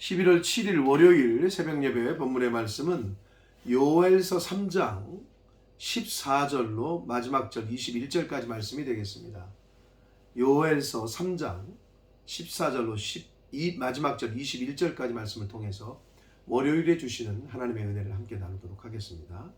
11월 7일 월요일 새벽예배 본문의 말씀은 요엘서 3장 14절로 마지막 절 21절까지 말씀이 되겠습니다. 요엘서 3장 14절로 마지막 절 21절까지 말씀을 통해서 월요일에 주시는 하나님의 은혜를 함께 나누도록 하겠습니다.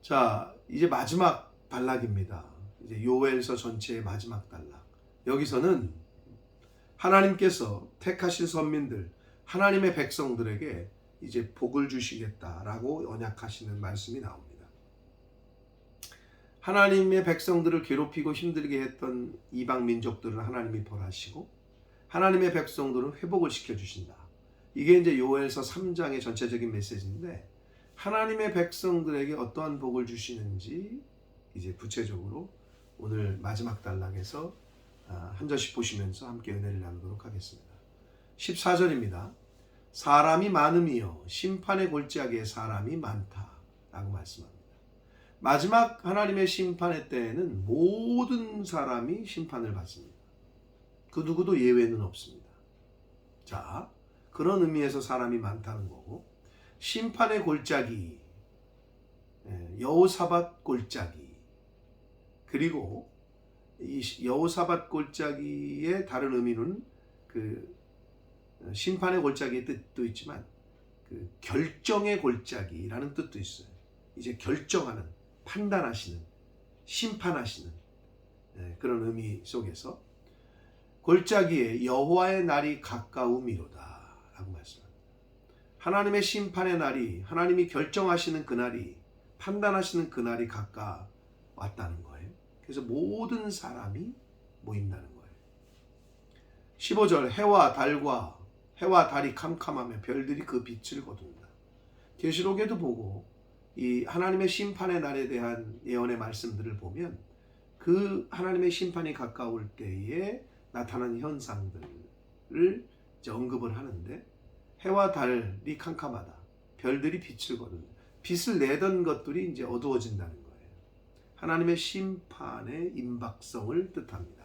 자, 이제 마지막 단락입니다. 이제 요엘서 전체의 마지막 단락. 여기서는 하나님께서 택하신 선민들, 하나님의 백성들에게 이제 복을 주시겠다라고 언약하시는 말씀이 나옵니다. 하나님의 백성들을 괴롭히고 힘들게 했던 이방 민족들은 하나님이 벌하시고 하나님의 백성들은 회복을 시켜주신다. 이게 이제 요엘서 3장의 전체적인 메시지인데, 하나님의 백성들에게 어떠한 복을 주시는지 이제 구체적으로 오늘 마지막 단락에서 한 절씩 보시면서 함께 은혜를 나누도록 하겠습니다. 14절입니다. 사람이 많음이요 심판의 골짜기에 사람이 많다라고 말씀합니다. 마지막 하나님의 심판의 때에는 모든 사람이 심판을 받습니다. 그 누구도 예외는 없습니다. 자, 그런 의미에서 사람이 많다는 거고, 심판의 골짜기, 여호사밧 골짜기, 그리고 이 여호사밧 골짜기의 다른 의미는 그 심판의 골짜기의 뜻도 있지만 그 결정의 골짜기라는 뜻도 있어요. 이제 결정하는, 판단하시는, 심판하시는 그런 의미 속에서 골짜기에 여호와의 날이 가까움이로다 라고 말씀합니다. 하나님의 심판의 날이, 하나님이 결정하시는 그날이, 판단하시는 그날이 가까웠다는 거예요. 그래서 모든 사람이 모인다는 거예요. 15절, 해와 달이 캄캄하며 별들이 그 빛을 거둔다. 계시록에도 보고 이 하나님의 심판의 날에 대한 예언의 말씀들을 보면 그 하나님의 심판이 가까울 때에 나타나는 현상들을 이제 언급을 하는데, 해와 달이 캄캄하다, 별들이 빛을 거둔다. 빛을 내던 것들이 이제 어두워진다는 거예요. 하나님의 심판의 임박성을 뜻합니다.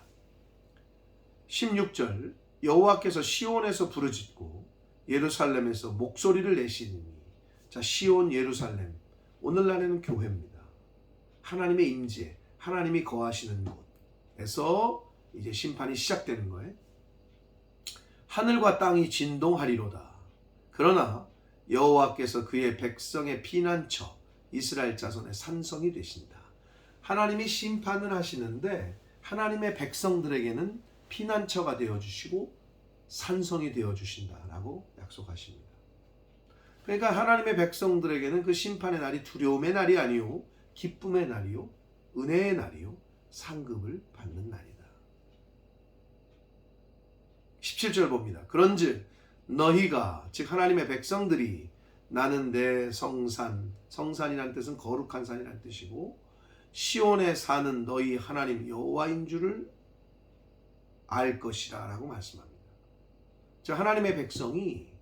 16절, 여호와께서 시온에서 부르짖고 예루살렘에서 목소리를 내시니. 자, 시온, 예루살렘, 오늘날에는 교회입니다. 하나님의 임재, 하나님이 거하시는 곳에서 이제 심판이 시작되는 거예요. 하늘과 땅이 진동하리로다. 그러나 여호와께서 그의 백성의 피난처, 이스라엘 자손의 산성이 되신다. 하나님이 심판을 하시는데 하나님의 백성들에게는 피난처가 되어주시고 산성이 되어주신다라고 약속하십니다. 그러니까 하나님의 백성들에게는 그 심판의 날이 두려움의 날이 아니요 기쁨의 날이요 은혜의 날이요 상급을 받는 날이다. 17절 봅니다. 그런즉 너희가, 즉 하나님의 백성들이, 나는 내 성산, 성산이라는 뜻은 거룩한 산이라는 뜻이고, 시온에 사는 너희 하나님 여호와인 줄을 알 것이라 라고 말씀합니다. 자, 하나님의 백성이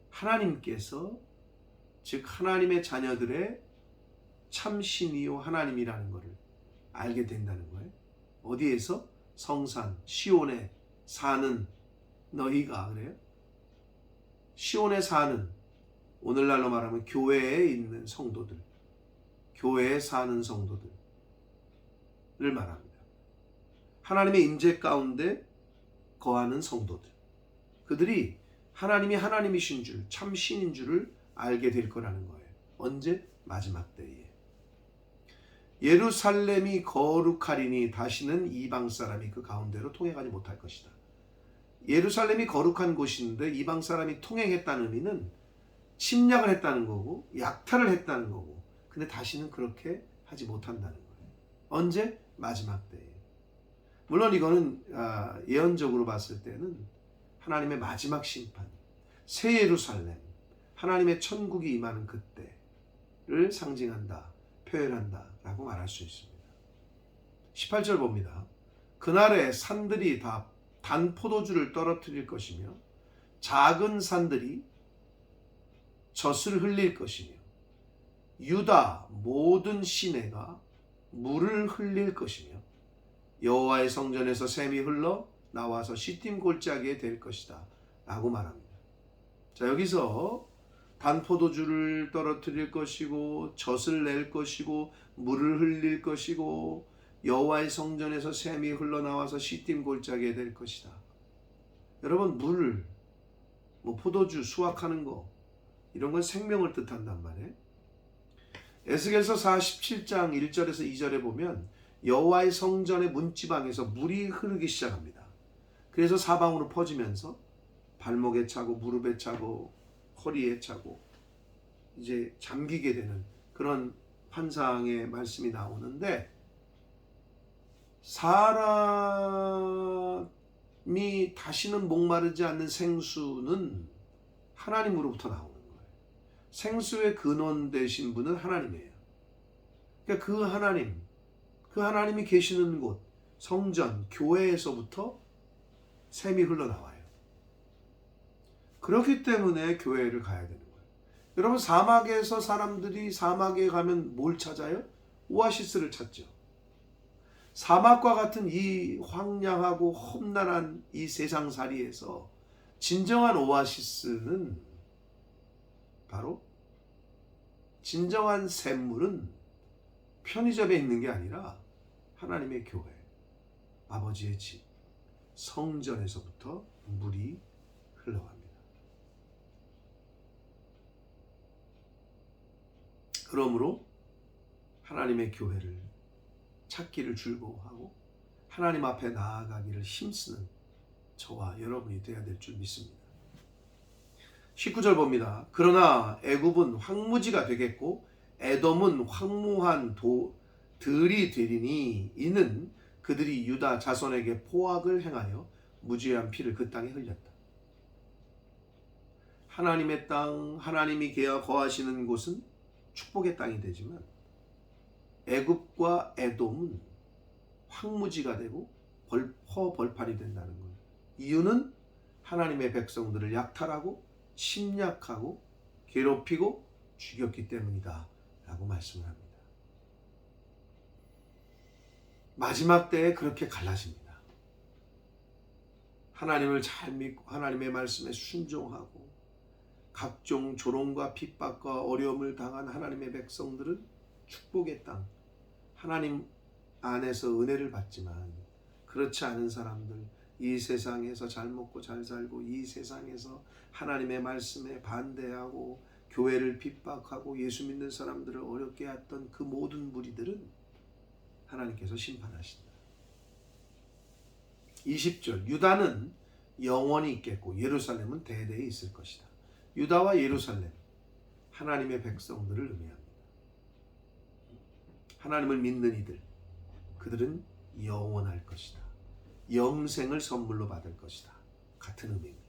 하나님께서, 즉 하나님의 자녀들의 참신이요 하나님이라는 것을 알게 된다는 거예요. 어디에서? 성산, 시온에 사는 너희가, 그래요? 시온에 사는, 오늘날로 말하면 교회에 있는 성도들, 교회에 사는 성도들을 말합니다. 하나님의 임재 가운데 거하는 성도들, 그들이 하나님이 하나님이신 줄, 참신인 줄을 알게 될 거라는 거예요. 언제? 마지막 때에. 예루살렘이 거룩하리니 다시는 이방 사람이 그 가운데로 통행하지 못할 것이다. 예루살렘이 거룩한 곳인데 이방 사람이 통행했다는 의미는 침략을 했다는 거고 약탈을 했다는 거고, 근데 다시는 그렇게 하지 못한다는 거예요. 언제? 마지막 때에. 물론 이거는 예언적으로 봤을 때는 하나님의 마지막 심판, 새 예루살렘, 하나님의 천국이 임하는 그때를 상징한다, 표현한다 라고 말할 수 있습니다. 18절 봅니다. 그날에 산들이 다 단 포도주를 떨어뜨릴 것이며 작은 산들이 젖을 흘릴 것이며 유다 모든 시내가 물을 흘릴 것이며 여호와의 성전에서 샘이 흘러 나와서 시딤 골짜기에 될 것이다 라고 말합니다. 자, 여기서 단포도주를 떨어뜨릴 것이고 젖을 낼 것이고 물을 흘릴 것이고 여호와의 성전에서 샘이 흘러나와서 시딤 골짜기에 될 것이다. 여러분, 물, 포도주 수확하는 거 이런 건 생명을 뜻한단 말이에요. 에스겔서 47장 1절에서 2절에 보면 여호와의 성전의 문지방에서 물이 흐르기 시작합니다. 그래서 사방으로 퍼지면서 발목에 차고 무릎에 차고 허리에 차고 이제 잠기게 되는 그런 환상의 말씀이 나오는데, 사람이 다시는 목마르지 않는 생수는 하나님으로부터 나오는 거예요. 생수의 근원 되신 분은 하나님이에요. 그러니까 그 하나님이 계시는 곳, 성전, 교회에서부터 샘이 흘러나와요. 그렇기 때문에 교회를 가야 되는 거예요. 여러분, 사막에서 사람들이 사막에 가면 뭘 찾아요? 오아시스를 찾죠. 사막과 같은 이 황량하고 험난한 이 세상살이에서 진정한 오아시스는 바로, 진정한 샘물은 편의점에 있는 게 아니라 하나님의 교회, 아버지의 집, 성전에서부터 물이 흘러갑니다. 그러므로 하나님의 교회를 찾기를 즐거워하고 하나님 앞에 나아가기를 힘쓰는 저와 여러분이 되어야 될 줄 믿습니다. 19절 봅니다. 그러나 애굽은 황무지가 되겠고 에돔은 황무한 들이 되리니 이는 그들이 유다 자손에게 포악을 행하여 무죄한 피를 그 땅에 흘렸다. 하나님의 땅, 하나님이 거하시는 곳은 축복의 땅이 되지만 애굽과 에돔은 황무지가 되고 벌판이 된다는 거예요. 이유는 하나님의 백성들을 약탈하고 침략하고 괴롭히고 죽였기 때문이다 라고 말씀을 합니다. 마지막 때에 그렇게 갈라집니다. 하나님을 잘 믿고 하나님의 말씀에 순종하고 각종 조롱과 핍박과 어려움을 당한 하나님의 백성들은 축복의 땅, 하나님 안에서 은혜를 받지만, 그렇지 않은 사람들, 이 세상에서 잘 먹고 잘 살고 이 세상에서 하나님의 말씀에 반대하고 교회를 핍박하고 예수 믿는 사람들을 어렵게 했던 그 모든 무리들은 하나님께서 심판하신다. 20절, 유다는 영원히 있겠고 예루살렘은 대대에 있을 것이다. 유다와 예루살렘, 하나님의 백성들을 의미합니다. 하나님을 믿는 이들, 그들은 영원할 것이다. 영생을 선물로 받을 것이다. 같은 의미입니다.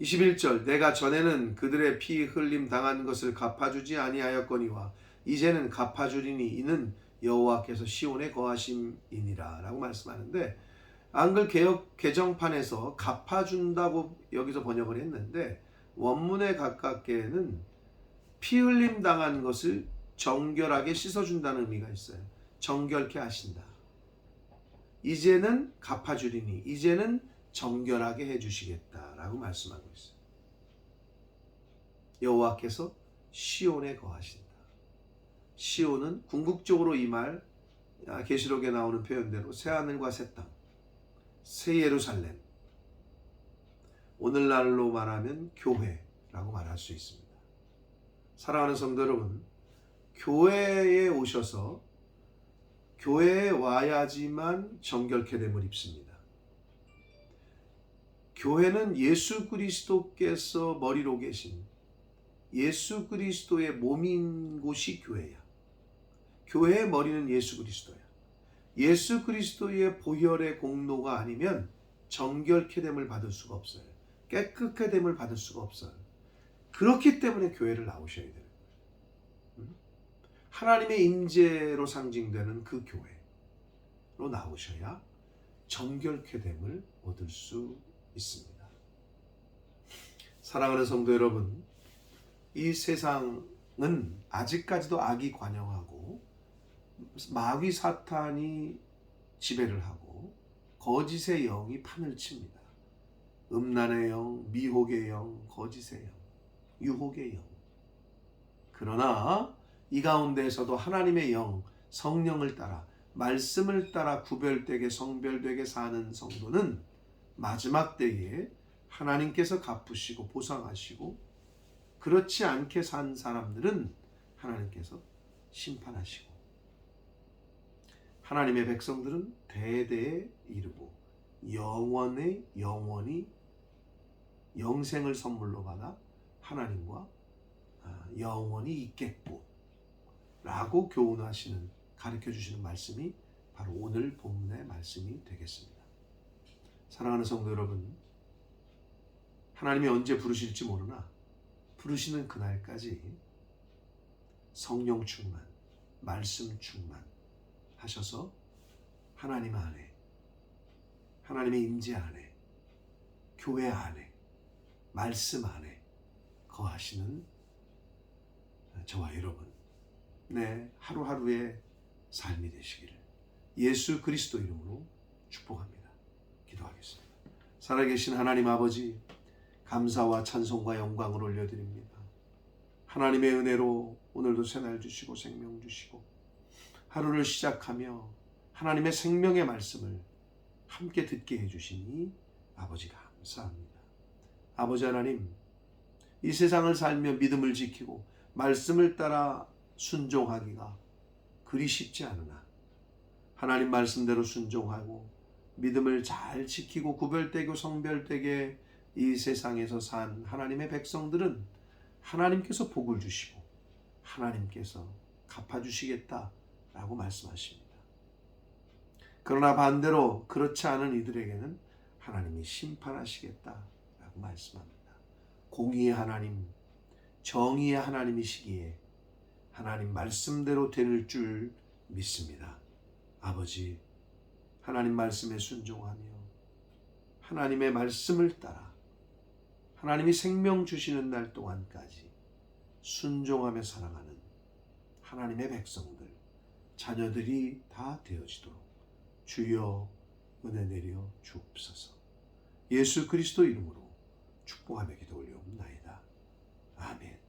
21절, 내가 전에는 그들의 피 흘림 당한 것을 갚아주지 아니하였거니와 이제는 갚아주리니 이는 여호와께서 시온에 거하심이니라 라고 말씀하는데, 한글 개역 개정판에서 갚아준다고 여기서 번역을 했는데, 원문에 가깝게는 피 흘림 당한 것을 정결하게 씻어준다는 의미가 있어요. 정결케 하신다. 이제는 갚아주리니, 이제는 정결하게 해주시겠다라고 말씀하고 있어요. 여호와께서 시온에 거하신다. 시온은 궁극적으로 이 말, 계시록에 나오는 표현대로 새하늘과 새 땅, 새 예루살렘, 오늘날로 말하면 교회라고 말할 수 있습니다. 사랑하는 성도 여러분, 교회에 오셔서 교회에 와야지만 정결케 됨을 입습니다. 교회는 예수 그리스도께서 머리로 계신 예수 그리스도의 몸인 곳이 교회야. 교회의 머리는 예수 그리스도야. 예수 그리스도의 보혈의 공로가 아니면 정결케 됨을 받을 수가 없어요. 깨끗하게 됨을 받을 수가 없어요. 그렇기 때문에 교회를 나오셔야 돼요. 하나님의 임재로 상징되는 그 교회로 나오셔야 정결케 됨을 얻을 수 있습니다. 사랑하는 성도 여러분, 이 세상은 아직까지도 악이 관영하고 마귀 사탄이 지배를 하고 거짓의 영이 판을 칩니다. 음란의 영, 미혹의 영, 거짓의 영, 유혹의 영. 그러나 이 가운데에서도 하나님의 영, 성령을 따라 말씀을 따라 구별되게 성별되게 사는 성도는 마지막 때에 하나님께서 갚으시고 보상하시고, 그렇지 않게 산 사람들은 하나님께서 심판하시고, 하나님의 백성들은 대대에 이르고 영원히 영생을 선물로 받아 하나님과 영원히 있겠고 라고 교훈하시는, 가르쳐 주시는 말씀이 바로 오늘 본문의 말씀이 되겠습니다. 사랑하는 성도 여러분, 하나님이 언제 부르실지 모르나 부르시는 그날까지 성령 충만, 말씀 충만 하셔서 하나님 안에, 하나님의 임재 안에, 교회 안에, 말씀 안에 거하시는 저와 여러분, 내 하루하루의 삶이 되시기를 예수 그리스도 이름으로 축복합니다. 기도하겠습니다. 살아계신 하나님 아버지, 감사와 찬송과 영광을 올려드립니다. 하나님의 은혜로 오늘도 새날 주시고 생명 주시고 하루를 시작하며 하나님의 생명의 말씀을 함께 듣게 해주시니 아버지 감사합니다. 아버지 하나님, 이 세상을 살며 믿음을 지키고 말씀을 따라 순종하기가 그리 쉽지 않으나 하나님 말씀대로 순종하고 믿음을 잘 지키고 구별되고 성별되게 이 세상에서 산 하나님의 백성들은 하나님께서 복을 주시고 하나님께서 갚아주시겠다라고 말씀하십니다. 그러나 반대로 그렇지 않은 이들에게는 하나님이 심판하시겠다라고 말씀합니다. 공의의 하나님, 정의의 하나님이시기에 하나님 말씀대로 될 줄 믿습니다. 아버지, 하나님 말씀에 순종하며 하나님의 말씀을 따라 하나님이 생명 주시는 날 동안까지 순종하며 살아가는 하나님의 백성들, 자녀들이 다 되어지도록 주여 은혜 내려 주옵소서. 예수 그리스도 이름으로 축복하며 기도 올려옵나이다. 아멘.